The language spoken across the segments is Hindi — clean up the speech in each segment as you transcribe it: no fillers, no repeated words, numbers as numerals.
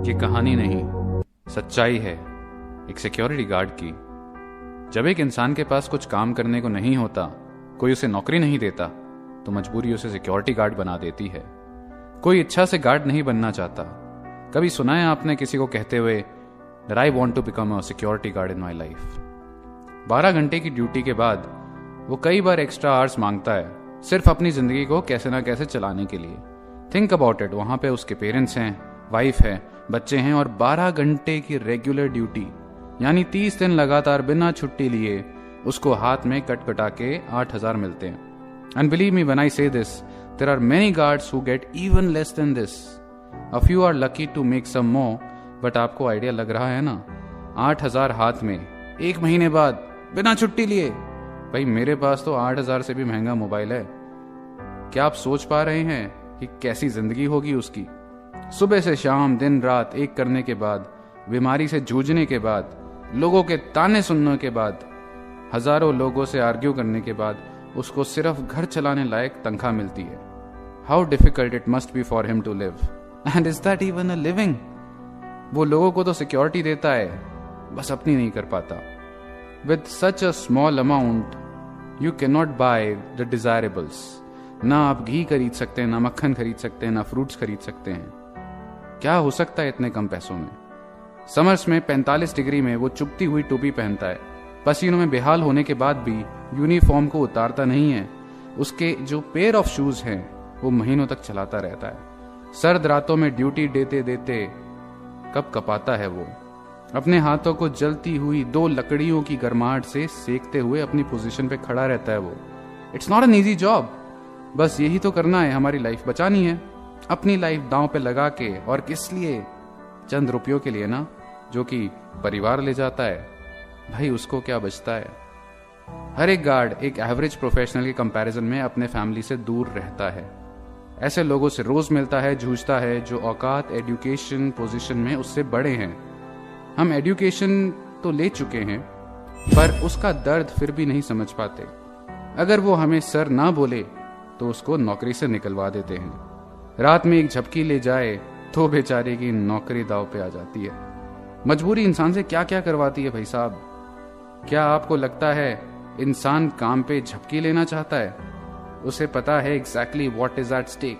ये कहानी नहीं, सच्चाई है एक सिक्योरिटी गार्ड की। जब एक इंसान के पास कुछ काम करने को नहीं होता, कोई उसे नौकरी नहीं देता, तो मजबूरी उसे सिक्योरिटी गार्ड बना देती है। कोई इच्छा से गार्ड नहीं बनना चाहता। कभी सुना है आपने किसी को कहते हुए that I want to become a security guard in my life? 12 घंटे की ड्यूटी के बाद वो कई बार एक्स्ट्रा आवर्स मांगता है, सिर्फ अपनी जिंदगी को कैसे ना कैसे चलाने के लिए। थिंक अबाउट इट, वहां पे उसके पेरेंट्स हैं, वाइफ है, बच्चे हैं और 12 घंटे की रेगुलर ड्यूटी, यानी 30 दिन लगातार बिना छुट्टी लिए उसको हाथ में कटा के 8,000 मिलते हैं। And believe me when I say this, there are many guards who get even less than this. A few are lucky to make some more, but आपको आइडिया लग रहा है ना, 8,000 हाथ में 1 महीने बाद बिना छुट्टी लिए। भाई मेरे पास तो 8,000 से भी महंगा मोबाइल है। क्या आप सोच पा रहे हैं कि कैसी जिंदगी होगी उसकी? सुबह से शाम दिन रात एक करने के बाद, बीमारी से जूझने के बाद, लोगों के ताने सुनने के बाद, हजारों लोगों से आर्ग्यू करने के बाद उसको सिर्फ घर चलाने लायक तनख्वाह मिलती है। How difficult it must be for him to live, and is that even a living? वो लोगों को तो सिक्योरिटी देता है, बस अपनी नहीं कर पाता। With such a small amount you can not buy the desirables. ना आप घी खरीद सकते हैं, ना मक्खन खरीद सकते हैं, ना फ्रूट्स खरीद सकते हैं। क्या हो सकता है इतने कम पैसों में? समर्स में 45 डिग्री में वो चुभती हुई टोपी पहनता है, पसीनों में बेहाल होने के बाद भी यूनिफॉर्म को उतारता नहीं है। उसके जो पेयर ऑफ शूज हैं वो महीनों तक चलाता रहता है। सर्द रातों में ड्यूटी देते देते कब कपाता है वो। अपने हाथों को जलती हुई 2 लकड़ियों की गर्माहट से सेकते हुए अपनी पोजीशन पे खड़ा रहता है वो। It's not an easy job. बस यही तो करना है, हमारी लाइफ बचानी है, अपनी लाइफ दांव पे लगा के। और किस लिए? चंद रुपयों के लिए ना, जो कि परिवार ले जाता है। भाई उसको क्या बचता है? हर एक गार्ड एक एवरेज प्रोफेशनल के कंपैरिजन में अपने फैमिली से दूर रहता है। ऐसे लोगों से रोज मिलता है, जूझता है, जो औकात एजुकेशन पोजीशन में उससे बड़े हैं। हम एजुकेशन तो ले चुके हैं, पर उसका दर्द फिर भी नहीं समझ पाते। अगर वो हमें सर ना बोले तो उसको नौकरी से निकलवा देते हैं। रात में एक झपकी ले जाए तो बेचारे की नौकरी दाव पे आ जाती है। मजबूरी इंसान से क्या क्या करवाती है भाई साहब। क्या आपको लगता है इंसान काम पे झपकी लेना चाहता है? उसे पता है exactly what is at stake,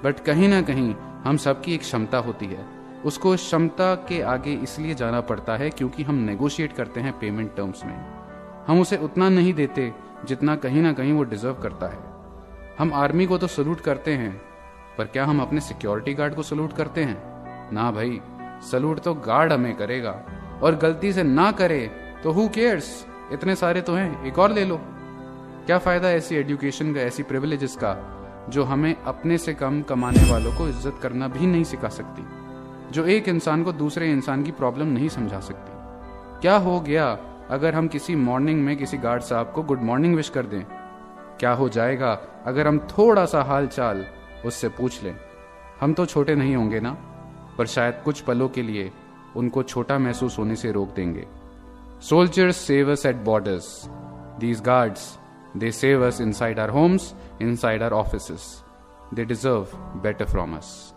but कहीं ना कहीं हम सबकी एक क्षमता होती है। उसको उस क्षमता के आगे इसलिए जाना पड़ता है क्योंकि हम नेगोशिएट करते हैं पेमेंट टर्म्स में। हम उसे उतना नहीं देते जितना कहीं ना कहीं वो डिजर्व करता है। हम आर्मी को तो सलूट करते हैं, पर क्या हम अपने सिक्योरिटी गार्ड को सलूट करते हैं? ना भाई, सलूट तो गार्ड हमें करेगा। और गलती से ना करे तो हु केयर्स, इतने सारे तो हैं, एक और ले लो। क्या फायदा ऐसी एजुकेशन का, ऐसी प्रिविलेजेस का, जो हमें अपने से कम कमाने वालों को इज्जत करना भी नहीं सिखा सकती, जो एक इंसान को दूसरे इंसान की प्रॉब्लम नहीं समझा सकती। क्या हो गया अगर हम किसी मॉर्निंग में किसी गार्ड साहब को गुड मॉर्निंग विश कर दें? क्या हो जाएगा अगर हम थोड़ा सा हाल चाल उससे पूछ लें? हम तो छोटे नहीं होंगे ना, पर शायद कुछ पलों के लिए उनको छोटा महसूस होने से रोक देंगे। Soldiers save us at borders, these guards they save us inside our homes, inside our offices. They deserve better from us.